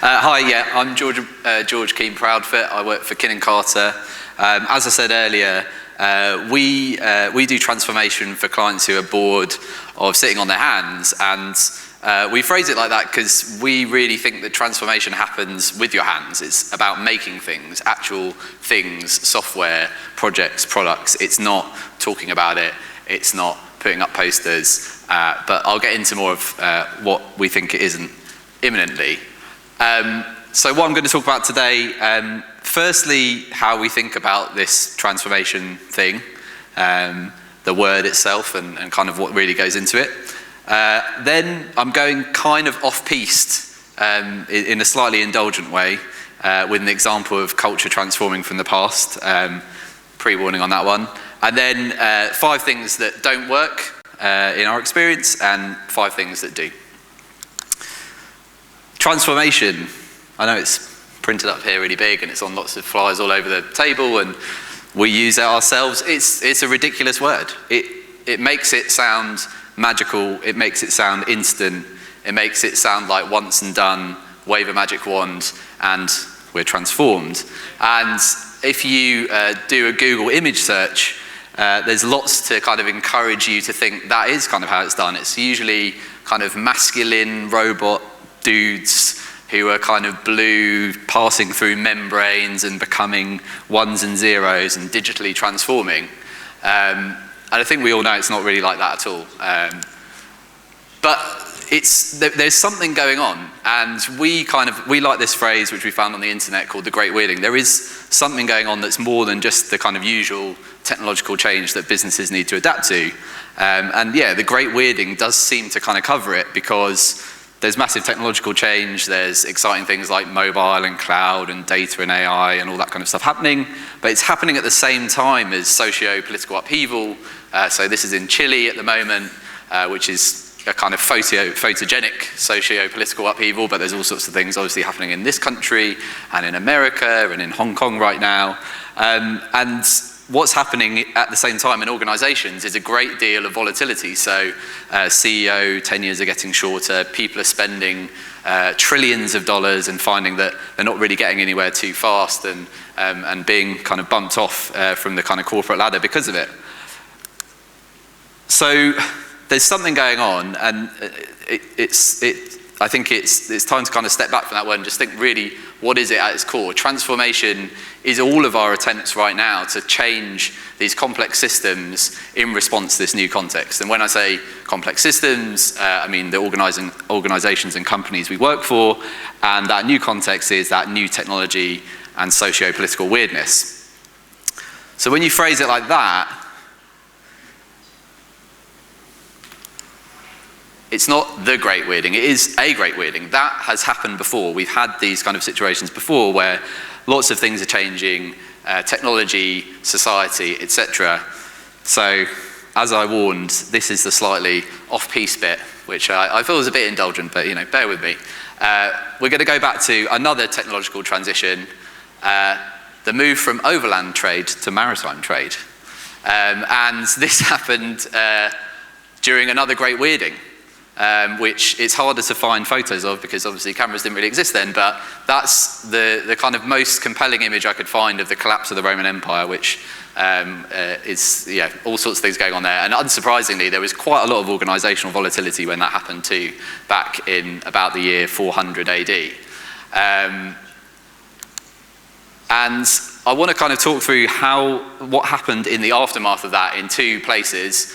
Hi, yeah, I'm George Kean Proudfoot. I work for Kin Carta. As I said earlier, we do transformation for clients who are bored of sitting on their hands, and we phrase it like that because we really think that transformation happens with your hands. It's about making things, actual things, software, projects, products. It's not talking about it. It's not putting up posters. But I'll get into more of what we think it isn't imminently. So what I'm going to talk about today, firstly, how we think about this transformation thing, the word itself and kind of what really goes into it. Then I'm going kind of off-piste in a slightly indulgent way with an example of culture transforming from the past, pre-warning on that one. And then 5 things that don't work in our experience and 5 things that do. Transformation, I know it's printed up here really big and it's on lots of flyers all over the table and we use it ourselves. It's a ridiculous word. It makes it sound magical, it makes it sound instant, it makes it sound like once and done, wave a magic wand and we're transformed. And if you do a Google image search, there's lots to kind of encourage you to think that is kind of how it's done. It's usually kind of masculine robot dudes who are kind of blue, passing through membranes and becoming ones and zeros and digitally transforming. And I think we all know it's not really like that at all. But there's something going on, and we like this phrase which we found on the internet called the Great Weirding. There is something going on that's more than just the kind of usual technological change that businesses need to adapt to. And yeah, the Great Weirding does seem to kind of cover it because there's massive technological change, there's exciting things like mobile and cloud and data and AI and all that kind of stuff happening, but it's happening at the same time as socio-political upheaval. So this is in Chile at the moment, which is a kind of photogenic socio-political upheaval, but there's all sorts of things obviously happening in this country and in America and in Hong Kong right now. And what's happening at the same time in organizations is a great deal of volatility. So CEO tenures are getting shorter, people are spending trillions of dollars and finding that they're not really getting anywhere too fast and being kind of bumped off from the kind of corporate ladder because of it. So there's something going on, and I think it's time to kind of step back from that word and just think really, what is it at its core? Transformation is all of our attempts right now to change these complex systems in response to this new context. And when I say complex systems, I mean the organizations and companies we work for, and that new context is that new technology and socio-political weirdness. So when you phrase it like that, it's not the Great Weirding, it is a Great Weirding. That has happened before. We've had these kind of situations before where lots of things are changing, technology, society, etc. So, as I warned, this is the slightly off-piste bit, which I feel is a bit indulgent, but bear with me. We're going to go back to another technological transition, the move from overland trade to maritime trade. And this happened during another Great Weirding. Which it's harder to find photos of because obviously cameras didn't really exist then, but that's the kind of most compelling image I could find of the collapse of the Roman Empire, which is all sorts of things going on there. And unsurprisingly, there was quite a lot of organizational volatility when that happened too, back in about the year 400 AD. And I want to kind of talk through what happened in the aftermath of that in 2 places,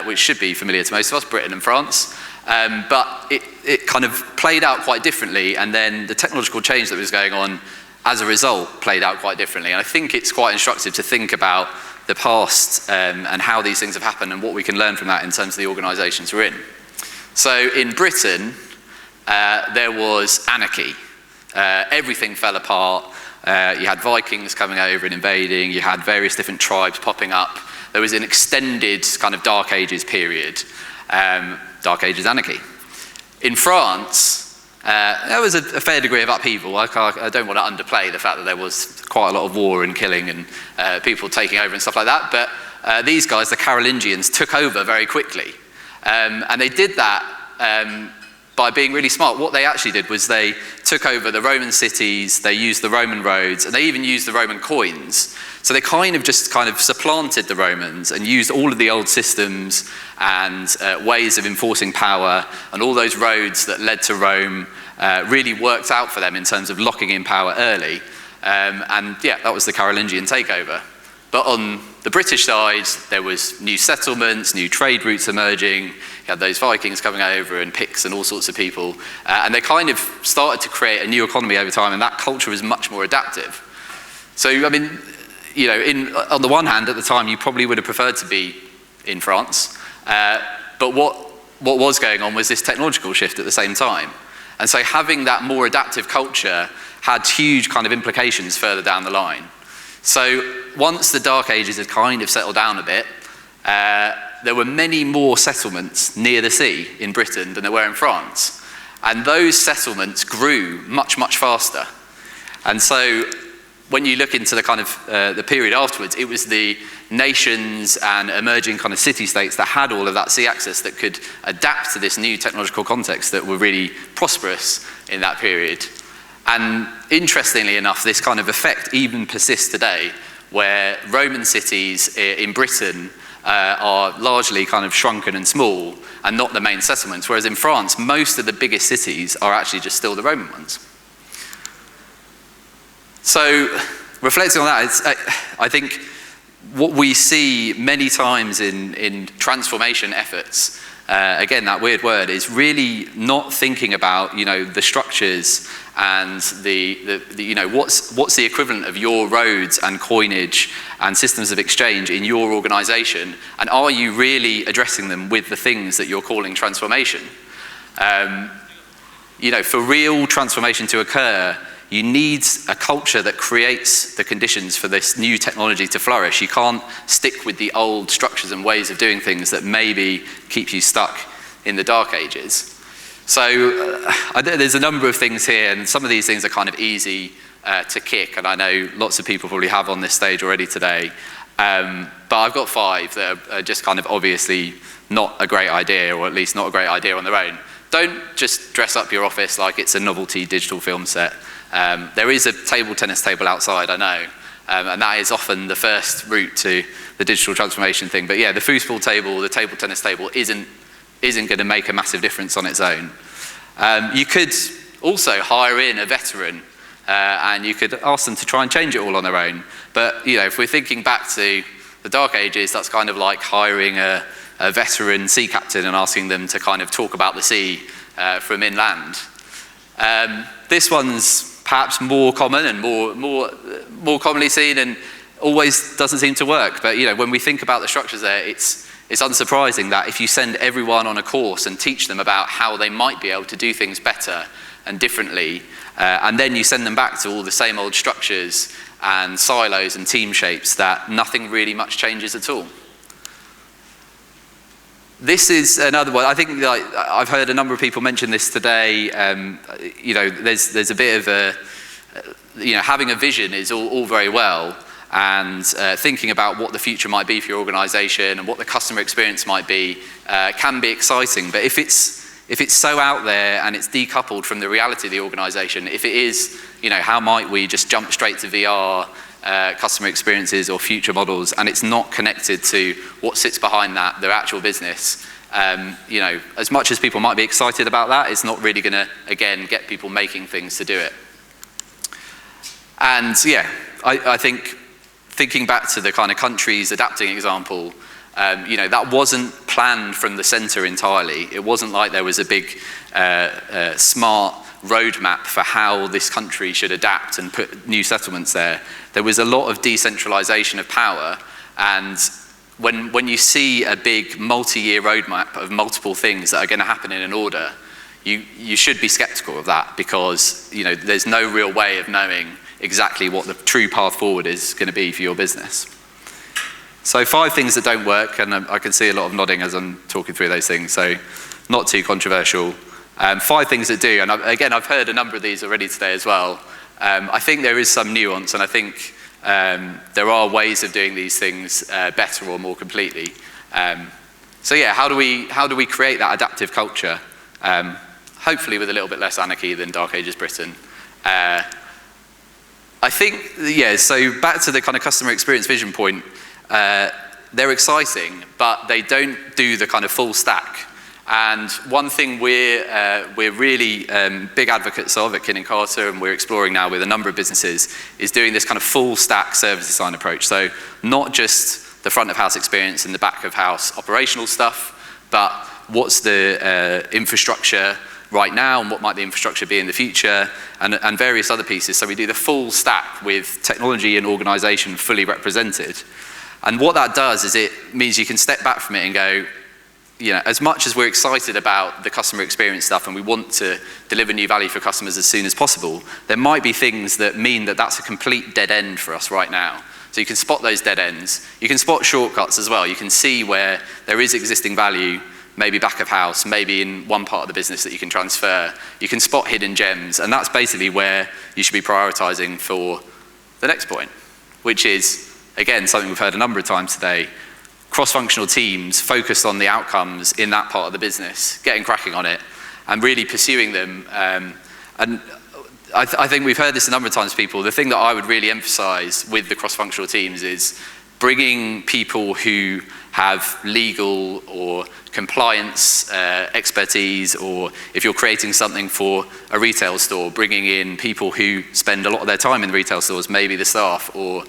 which should be familiar to most of us, Britain and France. But it kind of played out quite differently, and then the technological change that was going on as a result played out quite differently. And I think it's quite instructive to think about the past and how these things have happened and what we can learn from that in terms of the organisations we're in. So in Britain, there was anarchy. Everything fell apart. You had Vikings coming over and invading. You had various different tribes popping up. There was an extended kind of Dark Ages period, Dark Ages anarchy. In France, there was a fair degree of upheaval. I don't want to underplay the fact that there was quite a lot of war and killing and people taking over and stuff like that, but these guys, the Carolingians, took over very quickly. And they did that by being really smart. What they actually did was they took over the Roman cities, they used the Roman roads, and they even used the Roman coins. So they kind of supplanted the Romans and used all of the old systems and ways of enforcing power, and all those roads that led to Rome really worked out for them in terms of locking in power early. And yeah, that was the Carolingian takeover. But on the British side, there was new settlements, new trade routes emerging. You had those Vikings coming over and Picts and all sorts of people. And they kind of started to create a new economy over time, and that culture was much more adaptive. So, I mean, you know, on the one hand, at the time, you probably would have preferred to be in France. But what was going on was this technological shift at the same time. And so having that more adaptive culture had huge kind of implications further down the line. So once the Dark Ages had kind of settled down a bit, there were many more settlements near the sea in Britain than there were in France. And those settlements grew much, much faster. And so when you look into the kind of the period afterwards, it was the nations and emerging kind of city-states that had all of that sea access that could adapt to this new technological context that were really prosperous in that period. And interestingly enough, this kind of effect even persists today, where Roman cities in Britain are largely kind of shrunken and small and not the main settlements, whereas in France, most of the biggest cities are actually just still the Roman ones. So reflecting on that, I think what we see many times in transformation efforts, again, that weird word, is really not thinking about, you know, the structures and the you know, what's the equivalent of your roads and coinage and systems of exchange in your organization, and are you really addressing them with the things that you're calling transformation? You know, for real transformation to occur, you need a culture that creates the conditions for this new technology to flourish. You can't stick with the old structures and ways of doing things that maybe keep you stuck in the Dark Ages. So there's a number of things here, and some of these things are kind of easy to kick, and I know lots of people probably have on this stage already today. But I've got 5 that are just kind of obviously not a great idea, or at least not a great idea on their own. Don't just dress up your office like it's a novelty digital film set. There is a table tennis table outside, I know, and that is often the first route to the digital transformation thing. But yeah, the foosball table, the table tennis table isn't going to make a massive difference on its own. You could also hire in a veteran, and you could ask them to try and change it all on their own. But you know, if we're thinking back to the Dark Ages, that's kind of like hiring a veteran sea captain and asking them to kind of talk about the sea from inland. This one's perhaps more common and more commonly seen, and always doesn't seem to work. But you know, when we think about the structures there, it's unsurprising that if you send everyone on a course and teach them about how they might be able to do things better and differently, and then you send them back to all the same old structures and silos and team shapes, that nothing really much changes at all. This is another one. I think, like, I've heard a number of people mention this today. You know, there's a bit of a, you know, having a vision is all very well, and thinking about what the future might be for your organization and what the customer experience might be can be exciting. But if it's so out there and it's decoupled from the reality of the organization, if it is, you know, how might we just jump straight to VR customer experiences or future models, and it's not connected to what sits behind that, their actual business, you know, as much as people might be excited about that, it's not really gonna, again, get people making things to do it. And yeah, I think, thinking back to the kind of countries adapting example, you know, that wasn't planned from the center entirely. It wasn't like there was a big smart roadmap for how this country should adapt and put new settlements there. There was a lot of decentralization of power, and when you see a big multi-year roadmap of multiple things that are going to happen in an order, you should be skeptical of that, because you know, there's no real way of knowing exactly what the true path forward is going to be for your business. So 5 things that don't work, and I can see a lot of nodding as I'm talking through those things, so not too controversial. 5 things that do, and again, I've heard a number of these already today as well. I think there is some nuance, and I think there are ways of doing these things better or more completely. So yeah, how do we create that adaptive culture? hopefully with a little bit less anarchy than Dark Ages Britain. I think, so back to the kind of customer experience vision point, they're exciting, but they don't do the kind of full stack. And one thing we're really big advocates of at Kin Carta, and we're exploring now with a number of businesses, is doing this kind of full stack service design approach. So not just the front of house experience and the back of house operational stuff, but what's the infrastructure right now and what might the infrastructure be in the future, and various other pieces. So we do the full stack with technology and organization fully represented. And what that does is it means you can step back from it and go, as much as we're excited about the customer experience stuff and we want to deliver new value for customers as soon as possible, there might be things that mean that that's a complete dead end for us right now. So you can spot those dead ends. You can spot shortcuts as well. You can see where there is existing value, maybe back of house, maybe in one part of the business that you can transfer. You can spot hidden gems, and that's basically where you should be prioritizing for the next point, which is, again, something we've heard a number of times today, cross-functional teams focused on the outcomes in that part of the business, getting cracking on it, and really pursuing them. And I think we've heard this a number of times, people. The thing that I would really emphasize with the cross-functional teams is bringing people who have legal or compliance expertise, or if you're creating something for a retail store, bringing in people who spend a lot of their time in the retail stores, maybe the staff, or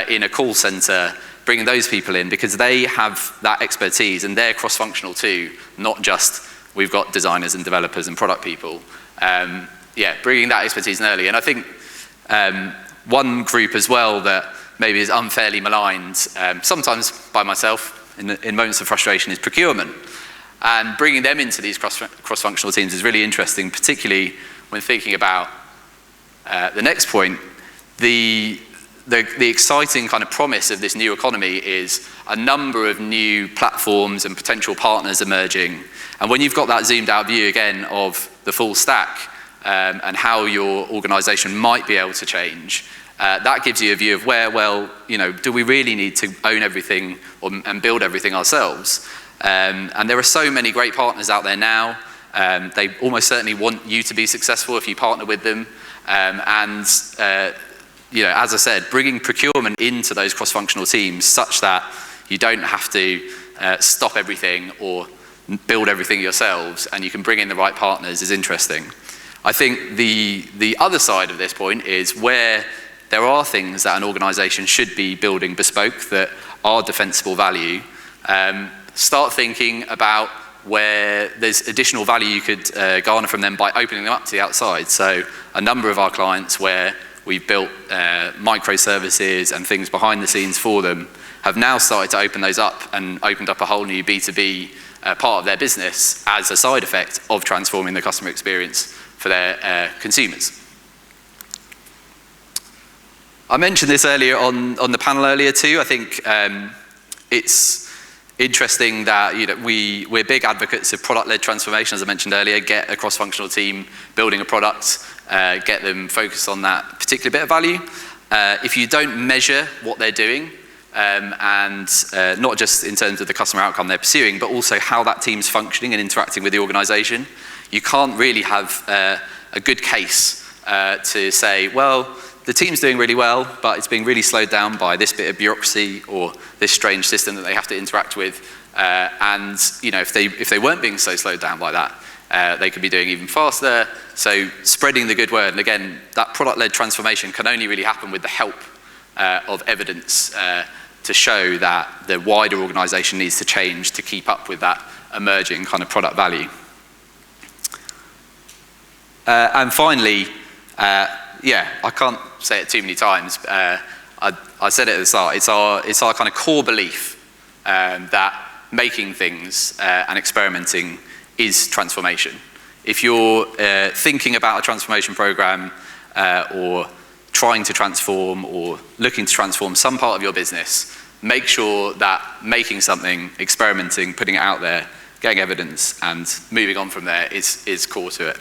in a call center, bringing those people in because they have that expertise and they're cross-functional too, not just we've got designers and developers and product people. Bringing that expertise in early. And I think one group as well that maybe is unfairly maligned, sometimes by myself in moments of frustration, is procurement. And bringing them into these cross-functional teams is really interesting, particularly when thinking about the next point. The exciting kind of promise of this new economy is a number of new platforms and potential partners emerging. And when you've got that zoomed out view again of the full stack and how your organization might be able to change, that gives you a view of where, do we really need to own everything and build everything ourselves? And there are so many great partners out there now. They almost certainly want you to be successful if you partner with them. As I said, bringing procurement into those cross-functional teams such that you don't have to stop everything or build everything yourselves, and you can bring in the right partners is interesting. I think the other side of this point is where there are things that an organization should be building bespoke that are defensible value. Start thinking about where there's additional value you could garner from them by opening them up to the outside. So a number of our clients where we've built microservices and things behind the scenes for them have now started to open those up and opened up a whole new B2B part of their business as a side effect of transforming the customer experience for their consumers. I mentioned this earlier on the panel earlier too. I think it's interesting that we're big advocates of product-led transformation, as I mentioned earlier. Get a cross-functional team building a product, get them focused on that particular bit of value. If you don't measure what they're doing, and not just in terms of the customer outcome they're pursuing, but also how that team's functioning and interacting with the organization, you can't really have a good case to say, well, the team's doing really well, but it's being really slowed down by this bit of bureaucracy or this strange system that they have to interact with. If they weren't being so slowed down by that, they could be doing even faster. So spreading the good word, and again, that product-led transformation can only really happen with the help of evidence to show that the wider organization needs to change to keep up with that emerging kind of product value. And finally, I can't say it too many times. I said it at the start. It's our kind of core belief that making things and experimenting is transformation. If you're thinking about a transformation program or trying to transform or looking to transform some part of your business, make sure that making something, experimenting, putting it out there, getting evidence, and moving on from there is core to it.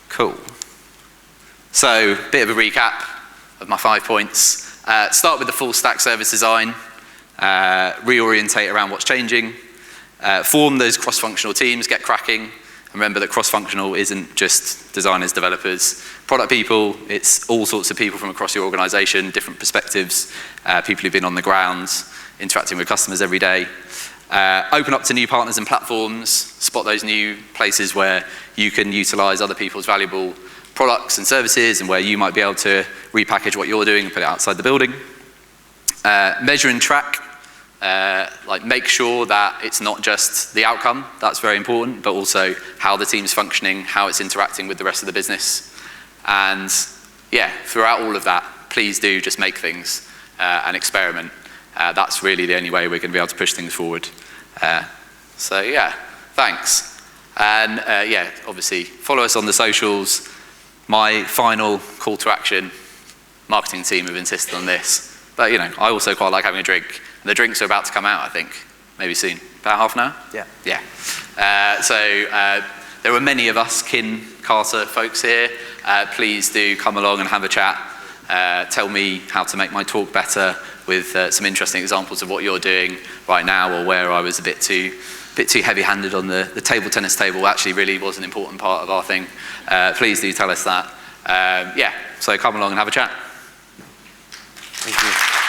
Cool. So, bit of a recap of my 5 points. Start with the full stack service design, reorientate around what's changing, form those cross-functional teams, get cracking, Remember that cross-functional isn't just designers, developers, product people. It's all sorts of people from across your organization, different perspectives, people who've been on the ground, interacting with customers every day. Open up to new partners and platforms, spot those new places where you can utilize other people's valuable products and services and where you might be able to repackage what you're doing and put it outside the building. Measure and track, like make sure that it's not just the outcome, that's very important, but also how the team's functioning, how it's interacting with the rest of the business. And yeah, throughout all of that, please do just make things and experiment. That's really the only way we're going to be able to push things forward. So yeah, thanks. And yeah, obviously follow us on the socials. My final call to action, marketing team have insisted on this. But you know, I also quite like having a drink. The drinks are about to come out, I think, maybe soon. About half an hour? Yeah. Yeah. So there are many of us Kin Carta folks here. Please do come along and have a chat. Tell me how to make my talk better with some interesting examples of what you're doing right now, or where I was a bit too heavy-handed on the table tennis table. Actually really was an important part of our thing. Please do tell us that. Yeah, so come along and have a chat. Thank you.